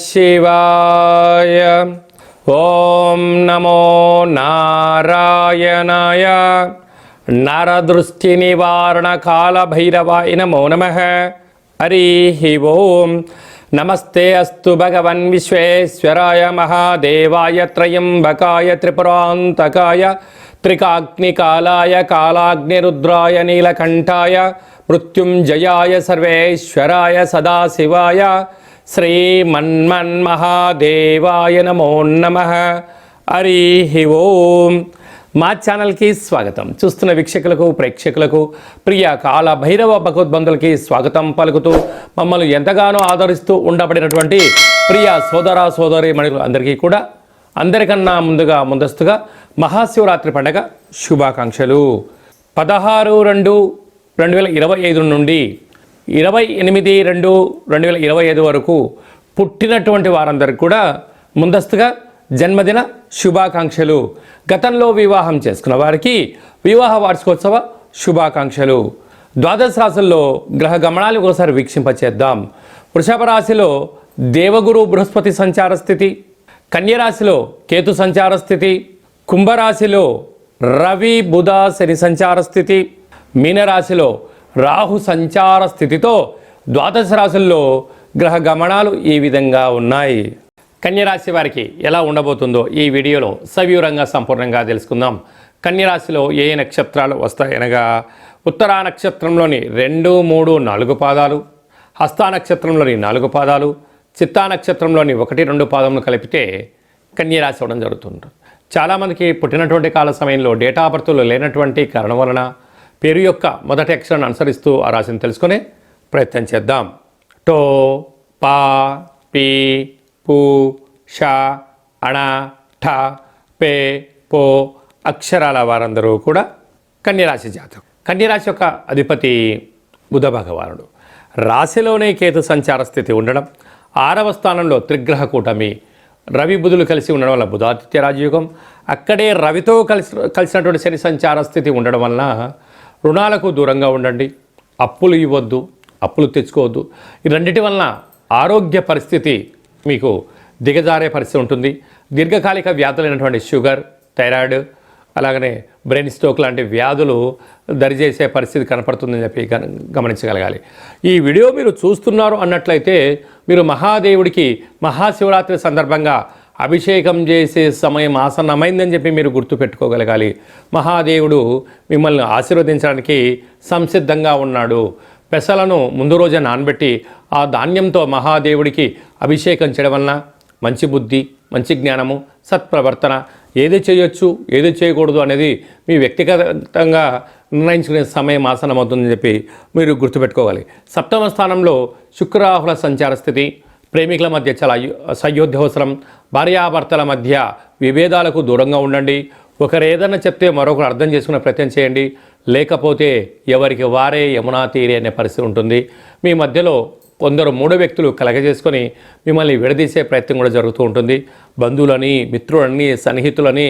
శివాయ. ఓం నమో నారాయణాయ. నరదృష్టి నివారణ కాల భైరవాయ నమో నమః. హరి ఓం. నమస్తే అస్తు భగవన్ విశ్వేశ్వరాయ మహాదేవాయ త్రయంబకాయ త్రిపురాంతకాయ త్రికాగ్నికాలాయ కాలాగ్నిరుద్రాయ నీలకంఠాయ మృత్యుంజయాయ సర్వేశ్వరాయ సదాశివాయ శ్రీమన్మన్మహాదేవాయ నమో నమః. హరి ఓం. మా ఛానల్కి స్వాగతం. చూస్తున్న వీక్షకులకు ప్రేక్షకులకు ప్రియ కాల భైరవ భగవద్బంధులకి స్వాగతం పలుకుతూ మమ్మల్ని ఎంతగానో ఆదరిస్తూ ఉండబడినటువంటి ప్రియ సోదర సోదరి మణులు అందరికీ కూడా అందరికన్నా ముందస్తుగా మహాశివరాత్రి పండుగ శుభాకాంక్షలు. 16/2/2025 నుండి 28/2/2025 వరకు పుట్టినటువంటి వారందరికీ కూడా ముందస్తుగా జన్మదిన శుభాకాంక్షలు. గతంలో వివాహం చేసుకున్న వారికి వివాహ వార్షికోత్సవ శుభాకాంక్షలు. ద్వాదశ రాశుల్లో గ్రహ గమనాలు ఒకసారి వీక్షింపచేద్దాం. వృషభ రాశిలో దేవగురు బృహస్పతి సంచార స్థితి, కన్యరాశిలో కేతు సంచార స్థితి, కుంభరాశిలో రవి బుధ శని సంచార స్థితి, మీనరాశిలో రాహు సంచార స్థితితో ద్వాదశ రాశుల్లో గ్రహ గమనాలు ఈ విధంగా ఉన్నాయి. కన్యరాశి వారికి ఎలా ఉండబోతుందో ఈ వీడియోలో సవివరంగా సంపూర్ణంగా తెలుసుకుందాం. కన్యరాశిలో ఏ నక్షత్రాలు వస్తాయనగా ఉత్తరా నక్షత్రంలోని 2, 3, 4 పాదాలు, హస్తా నక్షత్రంలోని 4 పాదాలు, చిత్తా నక్షత్రంలోని 1, 2 పాదములు కలిపితే కన్యరాశి అవ్వడం జరుగుతుంది. చాలామందికి పుట్టినటువంటి కాల సమయంలో డేటా ఆఫ్ బర్త్లో లేనటువంటి కారణం వలన పేరు యొక్క మొదటి అక్షరాన్ని అనుసరిస్తూ ఆ రాశిని తెలుసుకునే ప్రయత్నం చేద్దాం. టో, పా, పీ, పు, ష, అణ, ఠ, పే, పో అక్షరాల వారందరూ కూడా కన్యరాశి జాతకం. కన్యరాశి యొక్క అధిపతి బుధ భగవానుడు. రాశిలోనే కేతు సంచార స్థితి ఉండడం, 6వ స్థానంలో త్రిగ్రహ కూటమి రవి బుధులు కలిసి ఉండడం వల్ల బుధాదిత్య రాజయోగం, అక్కడే రవితో కలిసినటువంటి శని సంచార స్థితి ఉండడం వలన రుణాలకు దూరంగా ఉండండి, అప్పులు ఇవ్వద్దు, అప్పులు తెచ్చుకోవద్దు. ఈ రెండింటి వలన ఆరోగ్య పరిస్థితి మీకు దిగజారే పరిస్థితి ఉంటుంది. దీర్ఘకాలిక వ్యాధులైనటువంటి షుగర్, థైరాయిడ్, అలాగనే బ్రెయిన్ స్ట్రోక్ లాంటి వ్యాధులు దరిచేసే పరిస్థితి కనపడుతుందని చెప్పి గమనించగలగాలి. ఈ వీడియో మీరు చూస్తున్నారు అన్నట్లయితే మీరు మహాదేవుడికి మహాశివరాత్రి సందర్భంగా అభిషేకం చేసే సమయం ఆసన్నమైందని చెప్పి మీరు గుర్తుపెట్టుకోగలగాలి. మహాదేవుడు మిమ్మల్ని ఆశీర్వదించడానికి సంసిద్ధంగా ఉన్నాడు. పెసలను ముందు రోజే నానబెట్టి ఆ ధాన్యంతో మహాదేవుడికి అభిషేకం చేయడం వలన మంచి బుద్ధి, మంచి జ్ఞానము, సత్ప్రవర్తన, ఏది చేయొచ్చు ఏది చేయకూడదు అనేది మీ వ్యక్తిగతంగా నిర్ణయించుకునే సమయం ఆసనమవుతుందని చెప్పి మీరు గుర్తుపెట్టుకోవాలి. 7వ స్థానంలో శుక్రరాహుల సంచార స్థితి, ప్రేమికుల మధ్య చాలా సయోధ్యవసరం, భార్యాభర్తల మధ్య విభేదాలకు దూరంగా ఉండండి. ఒకరు ఏదన్నా చెప్తే మరొకరు అర్థం చేసుకునే ప్రయత్నం చేయండి. లేకపోతే ఎవరికి వారే యమునా తీరే అనే పరిస్థితి ఉంటుంది. మీ మధ్యలో కొందరు 3 వ్యక్తులు కలగజేసుకొని మిమ్మల్ని విడదీసే ప్రయత్నం కూడా జరుగుతూ ఉంటుంది. బంధువులని, మిత్రులని, సన్నిహితులని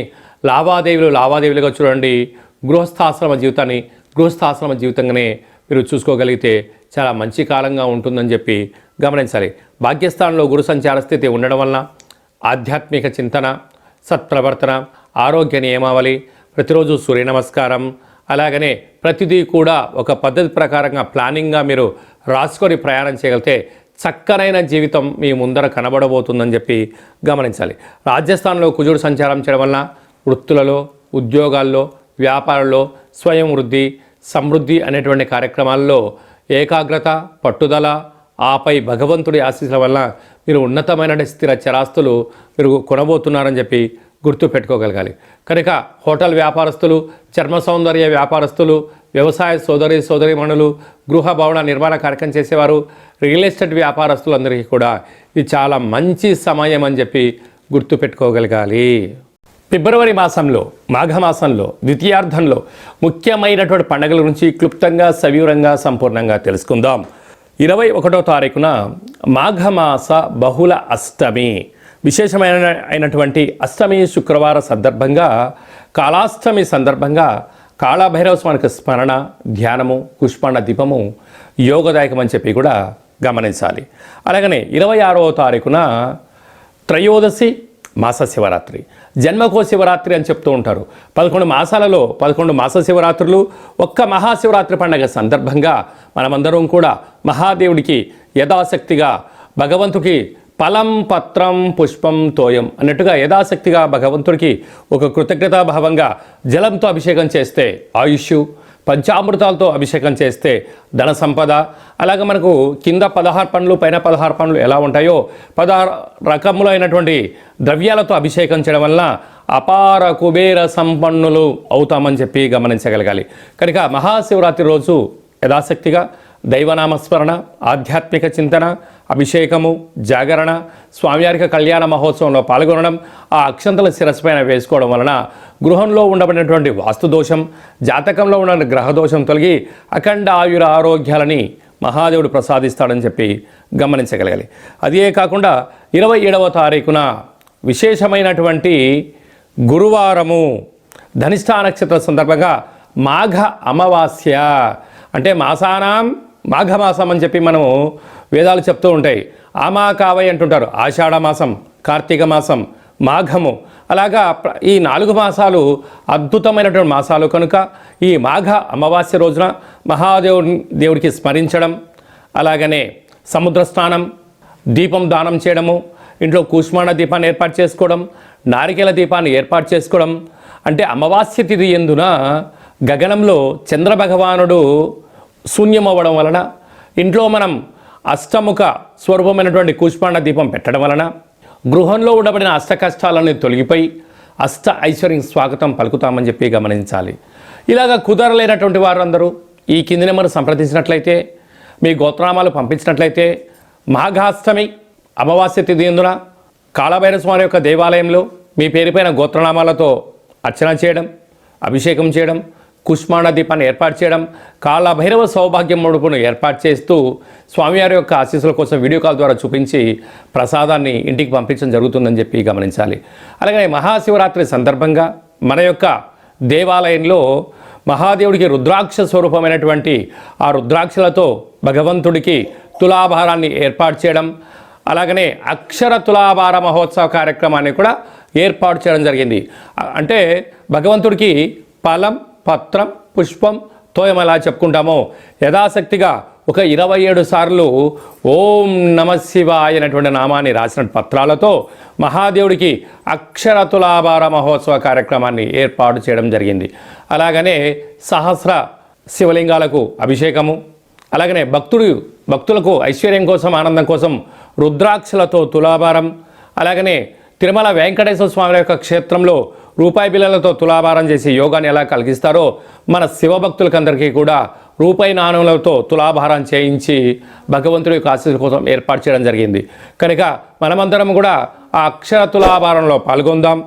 లావాదేవీలుగా చూడండి. గృహస్థాశ్రమ జీవితంగానే మీరు చూసుకోగలిగితే చాలా మంచి కాలంగా ఉంటుందని చెప్పి గమనించాలి. భాగ్యస్థానంలో గురు సంచార స్థితి ఉండడం వలన ఆధ్యాత్మిక చింతన, సత్ప్రవర్తన, ఆరోగ్య నియమావళి, ప్రతిరోజు సూర్య నమస్కారం, అలాగనే ప్రతిదీ కూడా ఒక పద్ధతి ప్రకారంగా ప్లానింగ్గా మీరు రాసుకొని ప్రయాణం చేయగలిగితే చక్కనైన జీవితం మీ ముందర కనబడబోతుందని చెప్పి గమనించాలి. రాజస్థాన్లో కుజుడు సంచారం చేయడం వలన వృత్తులలో, ఉద్యోగాల్లో, వ్యాపారంలో స్వయం వృద్ధి, సమృద్ధి అనేటువంటి కార్యక్రమాల్లో ఏకాగ్రత, పట్టుదల, ఆపై భగవంతుడి ఆశీస్సుల వల్ల మీరు ఉన్నతమైన స్థిర చరాస్తులు మీరు కొనబోతున్నారని చెప్పి గుర్తు పెట్టుకోగలగాలి. కనుక హోటల్ వ్యాపారస్తులు, చర్మ సౌందర్య వ్యాపారస్తులు, వ్యవసాయ సోదరీమణులు, గృహ భవన నిర్మాణ కార్యక్రమం చేసేవారు, రియల్ ఎస్టేట్ వ్యాపారస్తులందరికీ కూడా ఇది చాలా మంచి సమయం అని చెప్పి గుర్తు పెట్టుకోగలగాలి. ఫిబ్రవరి మాసంలో, మాఘమాసంలో ద్వితీయార్థంలో ముఖ్యమైనటువంటి పండుగల గురించి క్లుప్తంగా సవివరంగా సంపూర్ణంగా తెలుసుకుందాం. 21వ తారీఖున మాఘమాస బహుళ అష్టమి, విశేషమైనటువంటి అష్టమి శుక్రవార సందర్భంగా, కాళాష్టమి సందర్భంగా కాళభైరవ స్వామికి స్మరణ, ధ్యానము, పుష్పాండ దీపము యోగదాయకం అని చెప్పి కూడా గమనించాలి. అలాగనే 26వ తారీఖున త్రయోదశి మాస శివరాత్రి, జన్మకో శివరాత్రి అని చెప్తూ ఉంటారు. 11 మాసాలలో 11 మాస శివరాత్రులు, ఒక్క మహాశివరాత్రి పండగ సందర్భంగా మనమందరం కూడా మహాదేవుడికి యథాశక్తిగా భగవంతుడికి ఫలం పత్రం పుష్పం తోయం అన్నట్టుగా యథాశక్తిగా భగవంతుడికి ఒక కృతజ్ఞతాభావంగా జలంతో అభిషేకం చేస్తే ఆయుష్, పంచామృతాలతో అభిషేకం చేస్తే ధన సంపద, అలాగే మనకు కింద 16 పండ్లు పైన 16 పండ్లు ఎలా ఉంటాయో 16 రకములైనటువంటి ద్రవ్యాలతో అభిషేకం చేయడం వల్ల అపార కుబేర సంపన్నులు అవుతామని చెప్పి గమనించగలగాలి. కనుక మహాశివరాత్రి రోజు యథాశక్తిగా దైవనామస్మరణ, ఆధ్యాత్మిక చింతన, అభిషేకము, జాగరణ, స్వామివారికి కళ్యాణ మహోత్సవంలో పాల్గొనడం, ఆ అక్షంతల శిరస్సుపైన వేసుకోవడం వలన గృహంలో ఉండబడినటువంటి వాస్తుదోషం, జాతకంలో ఉన్న గ్రహదోషం తొలగి అఖండ ఆయుర ఆరోగ్యాలని మహాదేవుడు ప్రసాదిస్తాడని చెప్పి గమనించగలగాలి. అదే కాకుండా 27వ తారీఖున విశేషమైనటువంటి గురువారము ధనిష్ఠ నక్షత్ర సందర్భంగా మాఘ అమావాస్య, అంటే మాసానాం మాఘమాసం అని చెప్పి మనము వేదాలు చెప్తూ ఉంటాయి. ఆమా కావై అంటుంటారు. ఆషాఢ మాసం, కార్తీక మాసం, మాఘము, అలాగా ఈ 4 మాసాలు అద్భుతమైనటువంటి మాసాలు కనుక ఈ మాఘ అమావాస్య రోజున దేవుడికి స్మరించడం, అలాగనే సముద్ర స్నానం, దీపం దానం చేయడము, ఇంట్లో కూష్మాండ దీపాన్ని ఏర్పాటు చేసుకోవడం, నారికేల దీపాన్ని ఏర్పాటు చేసుకోవడం, అంటే అమావాస్య తిథి ఎందున గగనంలో చంద్రభగవానుడు శూన్యమవ్వడం వలన ఇంట్లో మనం అష్టముఖ స్వరూపమైనటువంటి కూష్మాండ దీపం పెట్టడం వలన గృహంలో ఉండబడిన అష్ట కష్టాలన్నీ తొలగిపోయి అష్ట ఐశ్వర్యం స్వాగతం పలుకుతామని చెప్పి గమనించాలి. ఇలాగ కుదరలేనటువంటి వారందరూ ఈ కింది నెంబర్ సంప్రదించినట్లయితే, మీ గోత్రనామాలు పంపించినట్లయితే మాఘాష్టమి అమావాస్య తిథి ఎందున కాళభైరవ స్వామి యొక్క దేవాలయంలో మీ పేరుపైన గోత్రనామాలతో అర్చన చేయడం, అభిషేకం చేయడం, కుష్మాండ దీపాన్ని ఏర్పాటు చేయడం, కాళభైరవ సౌభాగ్యం ముడుపును ఏర్పాటు చేస్తూ స్వామివారి యొక్క ఆశీస్సుల కోసం వీడియో కాల్ ద్వారా చూపించి ప్రసాదాన్ని ఇంటికి పంపించడం జరుగుతుందని చెప్పి గమనించాలి. అలాగే మహాశివరాత్రి సందర్భంగా మన యొక్క దేవాలయంలో మహాదేవుడికి రుద్రాక్ష స్వరూపమైనటువంటి ఆ రుద్రాక్షలతో భగవంతుడికి తులాభారాన్ని ఏర్పాటు చేయడం, అలాగనే అక్షర తులాభార మహోత్సవ కార్యక్రమాన్ని కూడా ఏర్పాటు చేయడం జరిగింది. అంటే భగవంతుడికి ఫలం పత్రం పుష్పం తోయం ఎలా చెప్పుకుంటామో యథాశక్తిగా ఒక 27 సార్లు ఓం నమ శివాయ అనేటువంటి నామాన్ని రాసిన పత్రాలతో మహాదేవుడికి అక్షర తులాభార మహోత్సవ కార్యక్రమాన్ని ఏర్పాటు చేయడం జరిగింది. అలాగనే సహస్ర శివలింగాలకు అభిషేకము, అలాగనే భక్తులకు ఐశ్వర్యం కోసం ఆనందం కోసం రుద్రాక్షలతో తులాభారం, అలాగనే తిరుమల వెంకటేశ్వర స్వామి యొక్క క్షేత్రంలో రూపాయి బిళ్ళలతో తులాభారం చేసి యోగాన్ని ఎలా కలిగిస్తారో మన శివభక్తులకందరికీ కూడా రూపాయి నాణ్యాలతో తులాభారం చేయించి భగవంతుడి యొక్క ఆశీస్సుల కోసం ఏర్పాటు చేయడం జరిగింది. కనుక మనమందరం కూడా ఆ అక్షర తులాభారంలో పాల్గొందాం.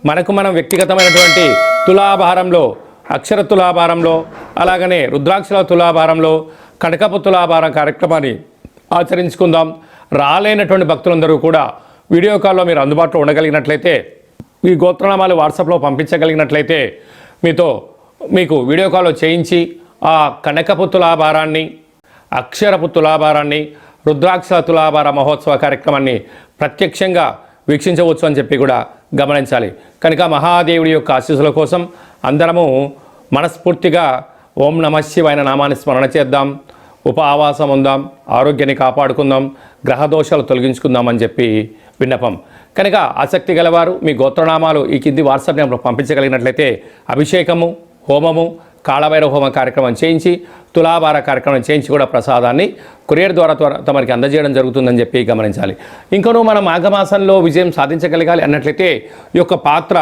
మనం వ్యక్తిగతమైనటువంటి తులాభారంలో, అక్షర తులాభారంలో, అలాగనే రుద్రాక్షల తులాభారంలో కనకపు తులాభారం కార్యక్రమాన్ని ఆచరించుకుందాం. రాలేనటువంటి భక్తులందరూ కూడా వీడియో కాల్లో మీరు అందుబాటులో ఉండగలిగినట్లయితే, మీ గోత్రనామాలు వాట్సాప్లో పంపించగలిగినట్లయితే మీకు వీడియో కాల్లో చేయించి ఆ కనకపు తులాభారాన్ని, అక్షరపు తులాభారాన్ని, రుద్రాక్షల తులాభార మహోత్సవ కార్యక్రమాన్ని ప్రత్యక్షంగా వీక్షించవచ్చు అని చెప్పి కూడా గమనించాలి. కనుక మహాదేవుడి యొక్క ఆశీస్సుల కోసం అందరము మనస్ఫూర్తిగా ఓం నమ శివాయ నామాన్ని స్మరణ చేద్దాం, ఉపవాసం ఉందాం, ఆరోగ్యాన్ని కాపాడుకుందాం, గ్రహదోషాలు తొలగించుకుందాం అని చెప్పి విన్నపం. కనుక ఆసక్తి గలవారు మీ గోత్రనామాలు ఈ కింది వాట్సాప్ నెంబర్ పంపించగలిగినట్లయితే అభిషేకము, హోమము, కాళభైరవ హోమ కార్యక్రమం చేయించి తులాభార కార్యక్రమం చేయించి కూడా ప్రసాదాన్ని కొరియర్ ద్వారా తమరికి అందజేయడం జరుగుతుందని చెప్పి గమనించాలి. ఇంకనూ మనం మాఘమాసంలో విజయం సాధించగలగాలి అన్నట్లయితే ఈ యొక్క పాత్ర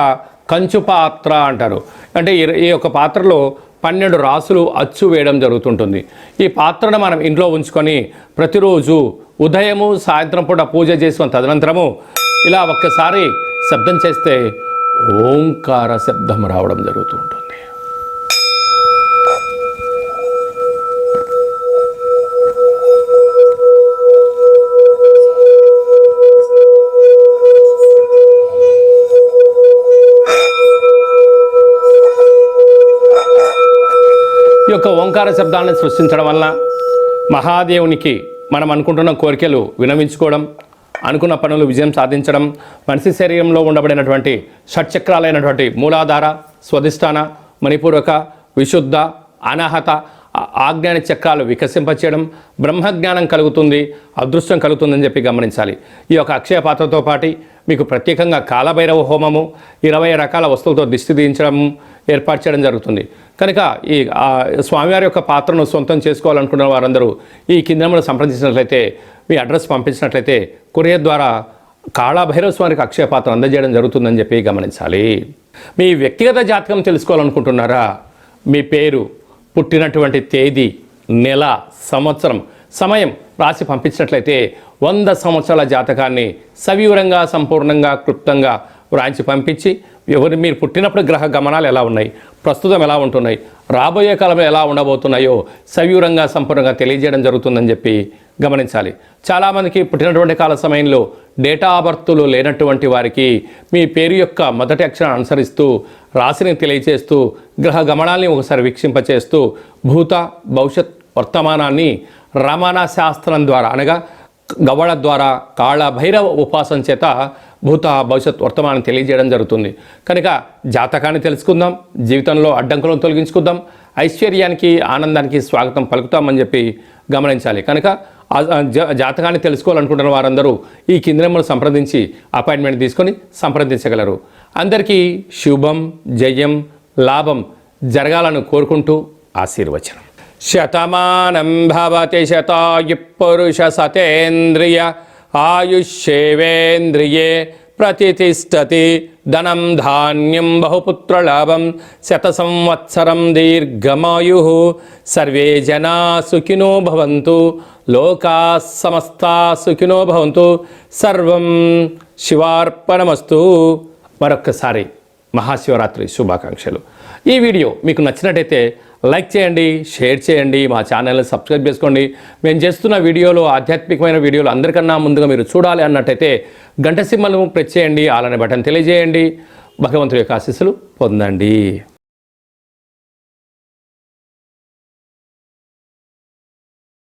కంచు పాత్ర అంటారు. అంటే ఈ యొక్క పాత్రలో 12 రాసులు అచ్చు వేయడం జరుగుతుంటుంది. ఈ పాత్రను మనం ఇంట్లో ఉంచుకొని ప్రతిరోజు ఉదయము సాయంత్రం పూట పూజ చేసుకున్న తదనంతరము ఇలా ఒక్కసారి శబ్దం చేస్తే ఓంకార శబ్దం రావడం జరుగుతూ ఉంటుంది. ఈ యొక్క ఓంకార శబ్దాన్ని సృష్టించడం వల్ల మహాదేవునికి మనం అనుకుంటున్న కోరికలు వినవించుకోవడం, అనుకున్న పనులు విజయం సాధించడం, మనిషి శరీరంలో ఉండబడినటువంటి షట్చక్రాలైనటువంటి మూలాధార, స్వధిష్టాన, మణిపూరక, విశుద్ధ, అనాహత, ఆజ్ఞాన చక్రాలు వికసింపచేయడం, బ్రహ్మజ్ఞానం కలుగుతుంది, అదృష్టం కలుగుతుందని చెప్పి గమనించాలి. ఈ యొక్క అక్షయ పాత్రతో పాటు మీకు ప్రత్యేకంగా కాలభైరవ హోమము, 20 రకాల వస్తువులతో దిష్టి తీయించడం ఏర్పాటు చేయడం జరుగుతుంది. కనుక ఈ స్వామివారి యొక్క పాత్రను సొంతం చేసుకోవాలనుకున్న వారందరూ ఈ కింద సంప్రదించినట్లయితే, మీ అడ్రస్ పంపించినట్లయితే కొరియర్ ద్వారా కాళభైరవ స్వామికి అక్షయ పాత్ర అందజేయడం జరుగుతుందని చెప్పి గమనించాలి. మీ వ్యక్తిగత జాతకం తెలుసుకోవాలనుకుంటున్నారా? మీ పేరు, పుట్టినటువంటి తేదీ, నెల, సంవత్సరం, సమయం రాసి పంపించినట్లయితే 100 సంవత్సరాల జాతకాన్ని సవివరంగా, సంపూర్ణంగా, క్లుప్తంగా వ్రాయించి పంపించి మీరు పుట్టినప్పుడు గ్రహ గమనాలు ఎలా ఉన్నాయి, ప్రస్తుతం ఎలా ఉంటున్నాయి, రాబోయే కాలంలో ఎలా ఉండబోతున్నాయో సవివరంగా, సంపూర్ణంగా తెలియజేయడం జరుగుతుందని చెప్పి గమనించాలి. చాలామందికి పుట్టినటువంటి కాల సమయంలో డేటా ఆఫ్ బర్త్లు లేనటువంటి వారికి మీ పేరు యొక్క మొదటి అక్షరాన్ని అనుసరిస్తూ రాశిని తెలియజేస్తూ గ్రహ గమనాల్ని ఒకసారి వీక్షింపచేస్తూ భూత, భవిష్యత్, వర్తమానాన్ని రమణ శాస్త్రం ద్వారా అనగా గవ్వళ ద్వారా కాళభైరవ ఉపాసన చేత భూత, భవిష్యత్, వర్తమానం తెలియజేయడం జరుగుతుంది. కనుక జాతకాన్ని తెలుసుకుందాం, జీవితంలో అడ్డంకులను తొలగించుకుందాం, ఐశ్వర్యానికి, ఆనందానికి స్వాగతం పలుకుతామని చెప్పి గమనించాలి. కనుక జాతకాన్ని తెలుసుకోవాలనుకుంటున్న వారందరూ ఈ కింద నెంబర్ను సంప్రదించి అపాయింట్మెంట్ తీసుకొని సంప్రదించగలరు. అందరికీ శుభం, జయం, లాభం జరగాలని కోరుకుంటూ ఆశీర్వచనం. శతమానం భవతి శతాయు పురుష సతేంద్రియ ఆయుష్యేవేంద్రియే ప్రతిష్టతి ధనం ధాన్యం బహుపుత్రలాభం శత సంవత్సరం దీర్ఘమాయు సర్వే జనా సుఖినో భవంతు లోకా సమస్తా సుఖినో భవంతు సర్వం శివార్పణమస్తు. మరొక్కసారి మహాశివరాత్రి శుభాకాంక్షలు. ఈ వీడియో మీకు నచ్చినట్టయితే లైక్ చేయండి, షేర్ చేయండి, మా ఛానల్ని సబ్స్క్రైబ్ చేసుకోండి. మేము చేస్తున్న వీడియోలు, ఆధ్యాత్మికమైన వీడియోలు అందరికన్నా ముందుగా మీరు చూడాలి అన్నట్టయితే గంట సింబల్ను ప్రెస్ చేయండి, అలానే బటన్ తెలియజేయండి. భగవంతుడి యొక్క ఆశీస్సులు పొందండి.